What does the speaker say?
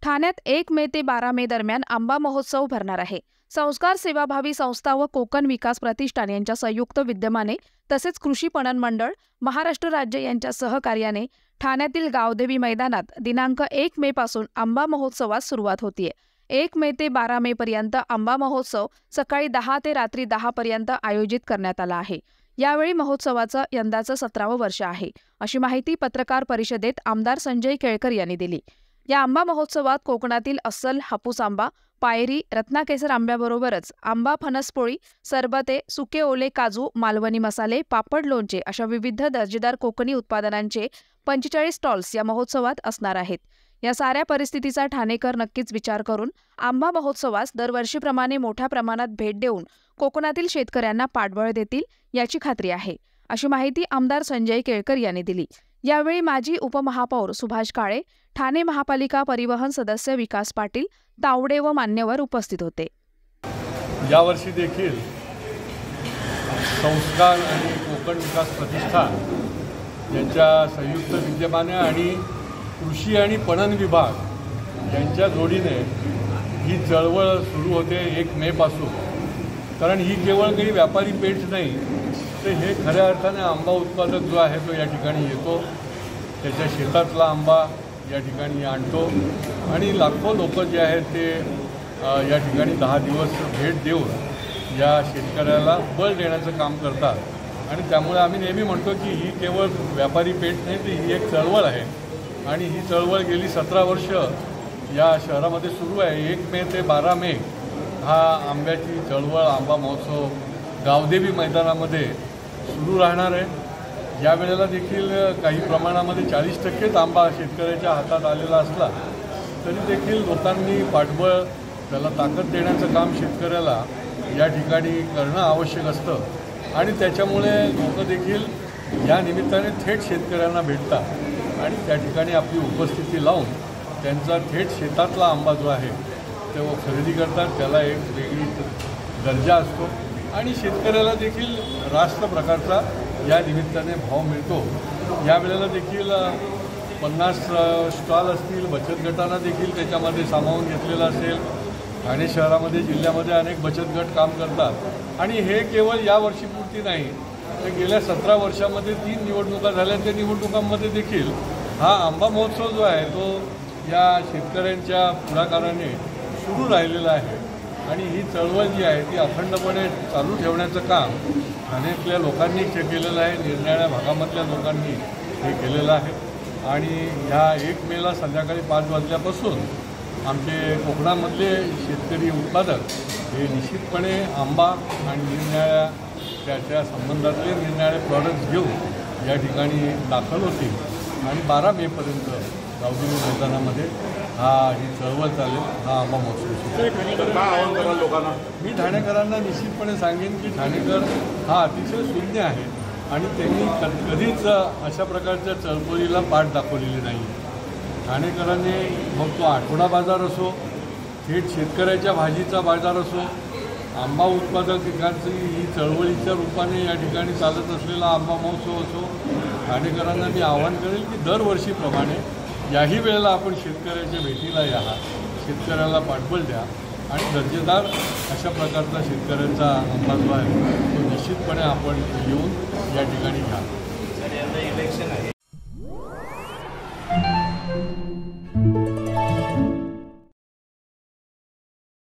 ठाण्यात 1 मे ते 12 मे दरम्यान आंबा महोत्सव भरणार आहे। संस्कार सेवाभावी संस्था व कोकण विकास प्रतिष्ठान यांच्या संयुक्त विद्यमाने तसेच कृषी पणन मंडळ, महाराष्ट्र राज्य यांच्या सहकार्याने ठाण्यातील गावदेवी मैदानात दिनांक 1 मे पासून आंबा महोत्सवास सुरुवात होतीये। 1 मे ते 12 मे पर्यंत आंबा महोत्सव सकाळी 10 ते रात्री 10 पर्यंत आयोजित करण्यात आला आहे। यावेळी महोत्सवाचं यंदाचं 17वं वर्ष आहे, अशी माहिती पत्रकार परिषदेत आमदार संजय केळकर यांनी दिली। या आंबा महोत्सवात कोकणातील अस्सल हापूस आंबा, पायरी, रत्नाकेसर आंब्याबरोबरच आंबा फणसपोळी, सरबते, सुके ओले काजू, मालवणी मसाले, पापड, लोणचे अशा विविध दर्जेदार कोकणी उत्पादनांचे 45 स्टॉल्स या महोत्सवात असणार आहेत। या साऱ्या परिस्थितीचा ठाणेकर नक्कीच विचार करून आंबा महोत्सवास दरवर्षीप्रमाणे मोठ्या प्रमाणात भेट देऊन कोकणातील शेतकऱ्यांना पाठबळ देतील याची खात्री आहे, अशी माहिती आमदार संजय केळकर यांनी दिली। यावेळी माजी उपमहापौर सुभाष काळे, ठाणे महापालिका परिवहन सदस्य विकास पाटील, तावडे व मान्यवर उपस्थित होते। यावर्षी देखील संस्कार आणि कोकण विकास प्रतिष्ठान यांच्या संयुक्त विद्यमाने आणि कृषी आणि पणन विभाग यांच्या जोडीने ही चळवळ सुरू होते 1 मे पासून। कारण ही केवळ काही व्यापारी पेठ नाही, तर हे खऱ्या अर्थाने आंबा उत्पादक जो आहे तो या ठिकाणी येतो, त्याच्या शेतातला आंबा या ठिकाणी आणतो आणि लाखो लोक जे आहेत ते या ठिकाणी 10 दिवस भेट देऊन या शेतकऱ्याला बळ देण्याचं काम करतात। आणि त्यामुळे आम्ही नेहमी म्हणतो की ही केवळ व्यापारी पेठ नाही, तर ही एक चळवळ आहे आणि ही चळवळ गेली 17 वर्ष या शहरामध्ये सुरू आहे। 1 मे ते 12 मे हा आंब्याची चळवळ, आंबा महोत्सव गावदेवी मैदानामध्ये सुरू राहणार आहे। या वेळेला देखील काही प्रमाणामध्ये 40% आंबा शेतकऱ्याच्या हातात आलेला असला तरी देखील लोकांनी पाठबळ, त्याला ताकद देण्याचं काम शेतकऱ्याला या ठिकाणी करणं आवश्यक असतं आणि त्याच्यामुळे लोक देखील या निमित्ताने थेट शेतकऱ्यांना भेटतात आणि त्या ठिकाणी आपली उपस्थिती लावून त्यांचा थेट शेतातला आंबा जो आहे तो खरेदी करतात। त्याला एक वेगळी दर्जा असतो आणि शेतकऱ्याला देखील रास्त प्रकारचा या निमित्ताने भाव मिळतो। या वेळेला देखील 50 स्टॉल असतील, बचत गटांना देखील त्याच्यामध्ये सामावून घेतलेलं असेल। ठाणे शहरामध्ये, जिल्ह्यामध्ये अनेक बचत गट काम करतात आणि हे केवळ या वर्षीपुरती नाही, तर गेल्या 17 वर्षामध्ये 3 निवडणुका झाल्या। त्या निवडणुकांमध्ये देखील हा आंबा महोत्सव जो आहे तो या शेतकऱ्यांच्या पुढाकाराने सुरू राहिलेला आहे आणि ही चळवळ जी आहे ती अखंडपणे चालू ठेवण्याचं काम ठाण्यातल्या लोकांनी केलेलं आहे, निरनिराळ्या भागामधल्या लोकांनी हे केलेलं आहे। आणि ह्या 1 मेला संध्याकाळी 5 वाजल्यापासून आमचे कोकणामधले शेतकरी उत्पादक हे निश्चितपणे आंबा आणि निरनिराळ्या त्याच्या संबंधातले निरनिराळे प्रॉडक्ट्स घेऊन या ठिकाणी दाखल होतील आणि 12 मेपर्यंत गावदेवी मैदानामध्ये ही चळवळ चालेल, हा आंबा महोत्सव। लोकांना मी ठाणेकरांना निश्चितपणे सांगेन की ठाणेकर हा अतिशय शून्य आहे आणि त्यांनी कधीच अशा प्रकारच्या चळवळीला पाठ दाखवलेली नाही। ठाणेकरांनी मग तो आठवडा बाजार असो, थेट शेतकऱ्याच्या भाजीचा बाजार असो, आंबा उत्पादक पिकांची ही चळवळीच्या रूपाने या ठिकाणी चालत असलेला आंबा महोत्सव असो, ठाणेकरांना मी आवाहन करेल की दरवर्षीप्रमाणे याही वेळेला आपण शेतकऱ्याच्या भेटीला या, शेतकऱ्याला पाठबळ द्या आणि दर्जेदार अशा प्रकारचा शेतकऱ्यांचा आंबा जो आहे तो निश्चितपणे आपण येऊन या ठिकाणी घ्या। इलेक्शन आहे